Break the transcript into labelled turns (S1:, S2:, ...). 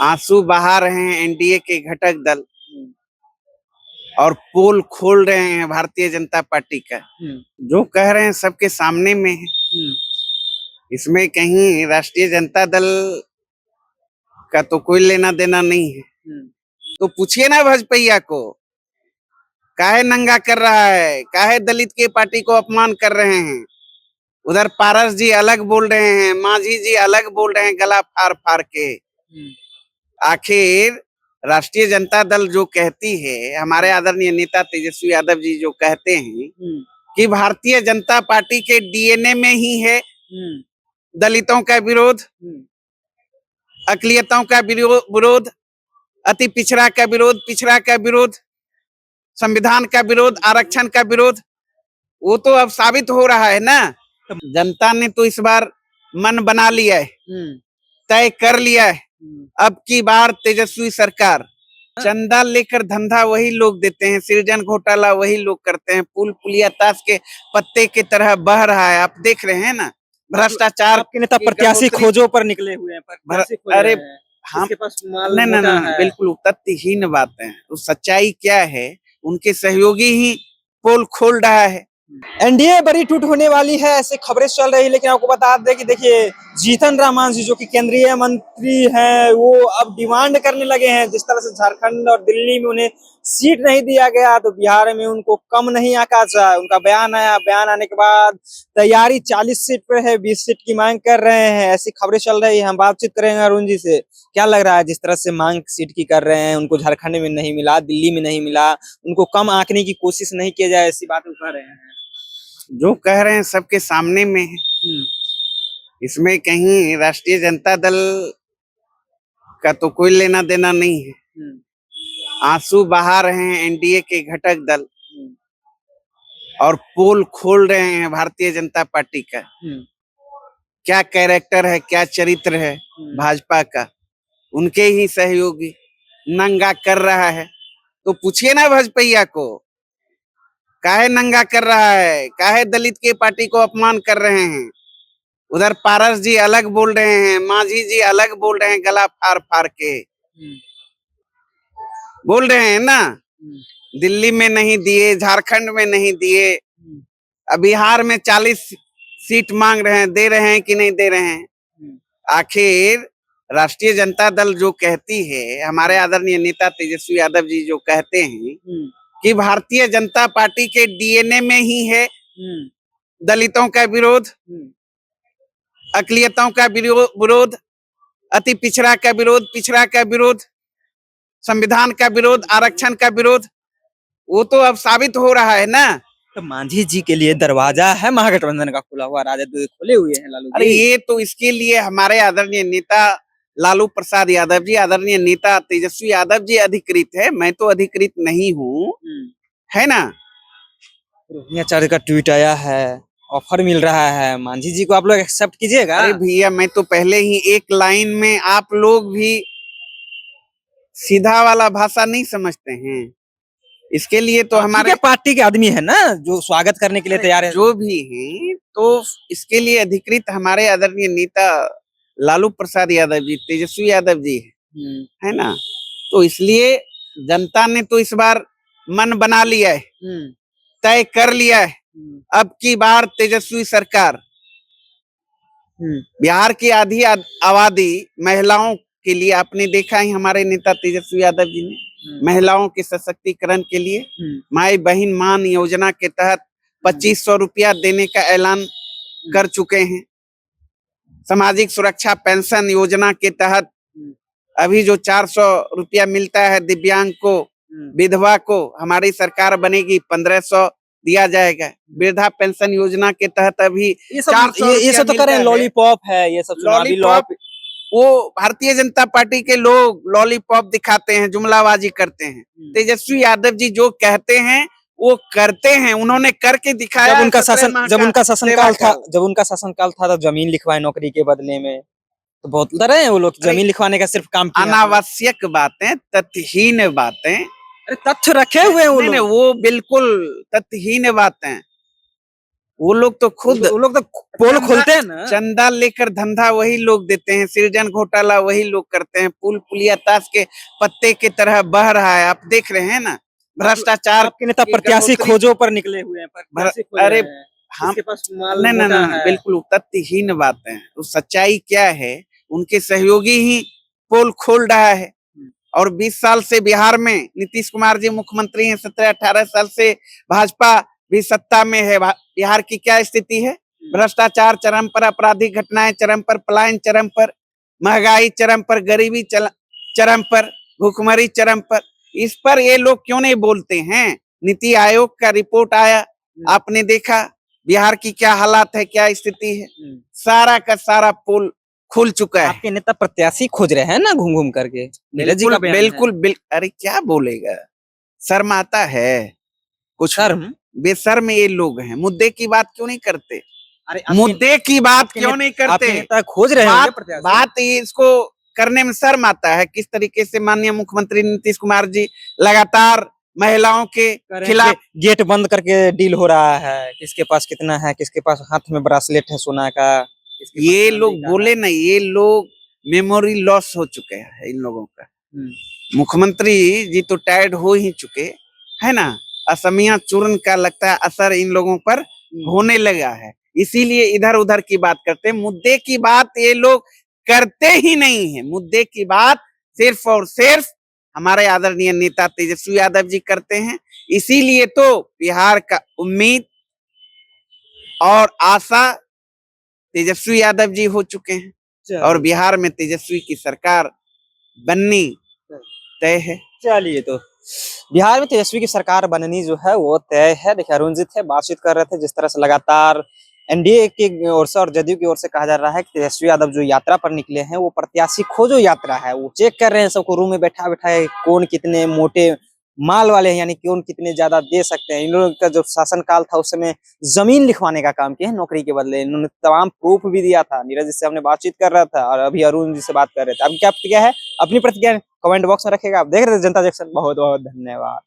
S1: आंसू बहा रहे हैं एनडीए के घटक दल और पोल खोल रहे हैं भारतीय जनता पार्टी का। जो कह रहे हैं सबके सामने में है। इसमें कहीं राष्ट्रीय जनता दल का तो कोई लेना देना नहीं है। तो पूछिए ना भाजपा को, काहे नंगा कर रहा है, काहे दलित के पार्टी को अपमान कर रहे हैं। उधर पारस जी अलग बोल रहे हैं, मांझी जी अलग बोल रहे हैं गला फाड़ फाड़ के। आखिर राष्ट्रीय जनता दल जो कहती है, हमारे आदरणीय नेता तेजस्वी यादव जी जो कहते हैं कि भारतीय जनता पार्टी के डीएनए में ही है दलितों का विरोध, अकलियतों का विरोध, अति पिछड़ा का विरोध, पिछड़ा का विरोध, संविधान का विरोध, आरक्षण का विरोध। वो तो अब साबित हो रहा है ना। जनता ने तो इस बार मन बना लिया है, तय कर लिया है। अब की बार तेजस्वी सरकार, चंदा लेकर धंधा वही लोग देते हैं, सृजन घोटाला वही लोग करते हैं। पुल पुलिया ताश के पत्ते की तरह बह रहा है, आप देख रहे हैं ना। भ्रष्टाचार
S2: आपके नेता प्रत्याशी खोजों पर निकले हुए हैं।
S1: अरे हम नहीं, बिल्कुल तथ्यहीन बात है। तो सच्चाई क्या है, उनके सहयोगी ही पोल खोल रहा है।
S2: एनडीए बड़ी टूट होने वाली है, ऐसे खबरें चल रही है। लेकिन आपको बता दें कि देखिए, जीतन राम मांझी जो कि केंद्रीय मंत्री हैं, वो अब डिमांड करने लगे हैं। जिस तरह से झारखंड और दिल्ली में उन्हें सीट नहीं दिया गया, तो बिहार में उनको कम नहीं आका जाए। उनका बयान आया, बयान आने के बाद तैयारी 40 सीट पे है, 20 सीट की मांग कर रहे हैं। ऐसी खबरें चल रही है। हम बातचीत करेंगे अरुण जी से। क्या लग रहा है, जिस तरह से मांग सीट की कर रहे हैं, उनको झारखंड में नहीं मिला, दिल्ली में नहीं मिला, उनको कम आंकने की कोशिश नहीं किया जाए, ऐसी बातें उठा रहे हैं।
S1: जो कह रहे हैं सबके सामने में है। इसमें कहीं राष्ट्रीय जनता दल का तो कोई लेना देना नहीं है। आंसू बहा रहे हैं एनडीए के घटक दल और पोल खोल रहे हैं भारतीय जनता पार्टी का। क्या कैरेक्टर है, क्या चरित्र है भाजपा का, उनके ही सहयोगी नंगा कर रहा है। तो पूछिए ना भाजपा को, काहे नंगा कर रहा है, काहे दलित के पार्टी को अपमान कर रहे हैं। उधर पारस जी अलग बोल रहे हैं, मांझी जी अलग बोल रहे हैं गला फाड़ फाड़ के। बोल रहे हैं ना, दिल्ली में नहीं दिए, झारखंड में नहीं दिए, अब बिहार में 40 सीट मांग रहे हैं, दे रहे हैं कि नहीं दे रहे हैं। आखिर राष्ट्रीय जनता दल जो कहती है, हमारे आदरणीय नेता तेजस्वी यादव जी जो कहते हैं कि भारतीय जनता पार्टी के डीएनए में ही है दलितों का विरोध, अकलियतों का विरोध, अति पिछड़ा का विरोध, पिछड़ा का विरोध, संविधान का विरोध, आरक्षण का विरोध। वो तो अब साबित हो रहा है ना।
S2: तो मांझी जी के लिए दरवाजा है महागठबंधन का खुला हुआ, राजद खोले हुए हैं लालू जी।
S1: अरे ये तो इसके लिए हमारे आदरणीय नेता लालू प्रसाद यादव जी, आदरणीय नेता तेजस्वी यादव जी अधिकृत है। मैं तो अधिकृत नहीं हूँ, है ना।
S2: रोहिंग्याचार्य का ट्वीट आया है, ऑफर मिल रहा है, मांझी जी को आप लोग एक्सेप्ट कीजिएगा।
S1: अरे भैया, मैं तो पहले ही एक लाइन में, आप लोग भी सीधा वाला भाषा नहीं समझते हैं। इसके लिए तो हमारे
S2: पार्टी के आदमी है ना, जो स्वागत करने के लिए तैयार है।
S1: जो भी हैं, तो इसके लिए अधिकृत हमारे आदरणीय नेता लालू प्रसाद यादव जी, तेजस्वी यादव जी है ना। तो इसलिए जनता ने तो इस बार मन बना लिया है, तय कर लिया है। अब की बार तेजस्वी सरकार, बिहार की आधी आबादी महिलाओं के लिए, आपने देखा ही हमारे नेता तेजस्वी यादव जी ने महिलाओं के सशक्तिकरण के लिए माई बहन मान योजना के तहत 2500 रुपया देने का ऐलान कर चुके हैं। सामाजिक सुरक्षा पेंशन योजना के तहत अभी जो 400 रुपया मिलता है दिव्यांग को, विधवा को, हमारी सरकार बनेगी 1500 दिया जाएगा। वृद्धा पेंशन योजना के तहत अभी
S2: ये सब तो करें, लॉलीपॉप है, ये सब
S1: लॉलीपॉप। वो भारतीय जनता पार्टी के लोग लॉलीपॉप दिखाते हैं, जुमलाबाजी करते हैं। तेजस्वी यादव जी जो कहते हैं वो करते हैं, उन्होंने करके दिखाया।
S2: जब उनका शासनकाल था तो जमीन लिखवाए नौकरी के बदले में, तो बहुत डरे हैं वो लोग। जमीन लिखवाने का सिर्फ काम किया।
S1: अनावश्यक बातें, तथ्यहीन बातें।
S2: अरे तथ्य रखे हुए हैं वो लोग।
S1: वो बिल्कुल तथ्यहीन बातें। वो लोग तो खुद
S2: वो लोग तो पोल खोलते हैं ना।
S1: चंदा लेकर धंधा वही लोग देते हैं, सृजन घोटाला वही लोग करते हैं, पुल पुलिया ताश के पत्ते की तरह बह रहा है, आप देख रहे हैं ना। भ्रष्टाचार
S2: आपके नेता
S1: की
S2: प्रत्याशी
S1: गंगोत्री-
S2: खोजों पर निकले हुए हैं, प्रत्याशी खोज
S1: अरे
S2: रहे हैं।
S1: हम
S2: इसके पास माल
S1: नहीं नहीं
S2: मोटा
S1: नहीं
S2: है।
S1: बिल्कुल तथ्यहीन बात है। तो सच्चाई क्या है, उनके सहयोगी ही पोल खोल रहा है। और 20 साल से बिहार में नीतीश कुमार जी मुख्यमंत्री हैं, 17-18 साल से भाजपा भी सत्ता में है। बिहार की क्या स्थिति है? भ्रष्टाचार चरम पर, आपराधिक घटनाएं चरम पर, पलायन चरम पर, महंगाई चरम पर, गरीबी चरम पर, भूखमरी चरम पर। इस पर ये लोग क्यों नहीं बोलते हैं? नीति आयोग का रिपोर्ट आया, आपने देखा बिहार की क्या हालात है, क्या स्थिति है। सारा का सारा पोल खुल चुका है।
S2: आपके नेता प्रत्याशी खोज रहे हैं ना घूम घूम करके। नीरज जी का बयान है।
S1: बिल्कुल अरे क्या बोलेगा, शर्म आता है कुछ?
S2: शर्म?
S1: बेशर्म ये लोग हैं। मुद्दे की बात क्यों नहीं करते?
S2: अरे
S1: मुद्दे की बात क्यों नहीं
S2: आपके
S1: करते?
S2: नेता खोज रहे होंगे प्रत्याशी।
S1: बात इसको करने में शर्म आता है। किस तरीके से माननीय मुख्यमंत्री नीतीश कुमार जी लगातार महिलाओं के खिलाफ
S2: गेट बंद करके डील हो रहा है, किसके पास कितना है, किसके पास हाथ में ब्रासलेट है सोना का।
S1: ये लोग बोले ना, ये लोग मेमोरी लॉस हो चुके हैं इन लोगों का। मुख्यमंत्री जी तो टायर्ड हो ही चुके है ना। असमिया चूर्ण का लगता है असर इन लोगों पर होने लगा है, इसीलिए इधर उधर की बात करते हैं। मुद्दे की बात ये लोग करते ही नहीं है। मुद्दे की बात सिर्फ और सिर्फ हमारे आदरणीय नेता तेजस्वी यादव जी करते हैं। इसीलिए तो बिहार का उम्मीद और आशा तेजस्वी यादव जी हो चुके हैं और बिहार में तेजस्वी की सरकार बननी तय है।
S2: चलिए, तो बिहार में तेजस्वी की सरकार बननी जो है वो तय है। देखिए, अरुण जी थे, बातचीत कर रहे थे। जिस तरह से लगातार एनडीए की ओर से और जदयू की ओर से कहा जा रहा है कि तेजस्वी यादव जो यात्रा पर निकले हैं वो प्रत्याशी खोजो यात्रा है। वो चेक कर रहे हैं सबको, रूम में बैठा बैठा कौन कितने मोटे माल वाले हैं, यानी कौन कितने ज्यादा दे सकते हैं। इन लोगों का जो शासनकाल था उस समय जमीन लिखवाने का काम किया है नौकरी के बदले। इन्होंने तमाम प्रूफ भी दिया था। नीरज जी से हमने बातचीत कर रहा था और अभी अरुण जी से बात कर रहे थे। अब क्या प्रतिक्रिया है, अपनी प्रतिक्रिया कमेंट बॉक्स में रखेगा। आप देख रहे थे जनता जंक्शन। बहुत बहुत धन्यवाद।